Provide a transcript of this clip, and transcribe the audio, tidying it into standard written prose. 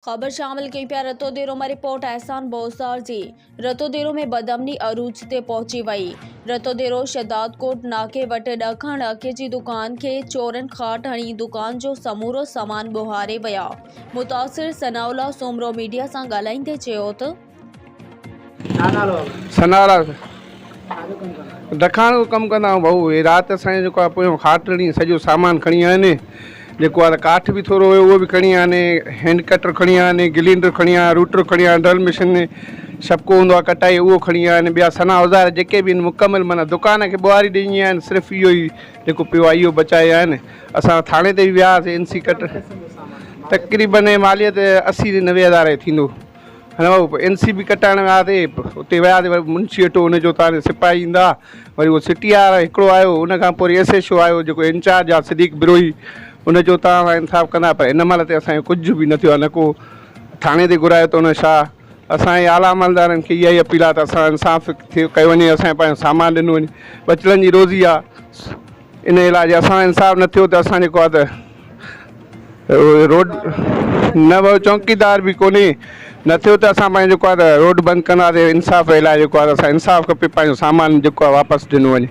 खबर शामिल की पिया रतोदेरो में रिपोर्ट एहसान बोसार जी। रतोदेरो में बदमनी अरूज ते पहुंची वई। रतोदेरो शदादकोट नाके वटि ॾखण अखे जी दुकान के चोरन खाट हणी दुकान जो समूरो सामान बुहारे विया। मुतासिर सनाउल्ला सोमरो मीडिया सां ॻाल्हाईंदे चयो त सनारा ॾखण कमु कंदा आहियूं भाऊ। हे राति असांजे जेको आहे पोयों खाट हणी सॼो सामान खणी आया आहिनि। जेको आहे काठ बि थोरो हुयो उहो बि खणी आया आहिनि, हैंड कटर खणी आया आहिनि, गिलिंडर खणी आया, रूटर खणी आया, ड्रिल मशीन छपको हूंदो आहे कटाई उहो खणी आया आहिनि। ॿिया सना औज़ार जेके बि आहिनि मुकमल माना दुकान खे ॿुहारी ॾिनी आहिनि। सिर्फ़ु इहो ई जेको पियो आहे इहो बचाया आहिनि। असां थाणे ते बि वियासीं, NC कटर तक़रीबन मालियत 80-90 थींदो। हा भाऊ NC बि कटाइण वियासीं, उते वियासीं वरी मुंशी वटि हुनजो तव्हां सिपाही ईंदा, वरी उहो सिटी वारा हिकिड़ो आयो, उनखां पोइ वरी SHO आयो जेको इंचार्ज आहे सिद्दीक़ बिरोही, उनजो तव्हां इंसाफ़ कंदा। पर हिन महिल ते असांजो कुझु बि न थियो आहे, न को थाणे ते घुरायो त हुन छा। असांजे आला अमलदारनि खे इहा ई अपील आहे त असां इंसाफ़ थियो कयो वञे, असांजे पंहिंजो सामान ॾिनो वञे। बचड़नि जी रोज़ी आहे, इन इलाज असां इंसाफ़ न थियो त असां जेको आहे त रोड न भाऊ चौकीदार बि कोन्हे, न थियो त असां पंहिंजो जेको आहे त रोड बंदि कंदासीं। इंसाफ़ जे लाइ जेको आहे असां इंसाफ़ खपे, पंहिंजो सामान जेको आहे वापसि ॾिनो वञे।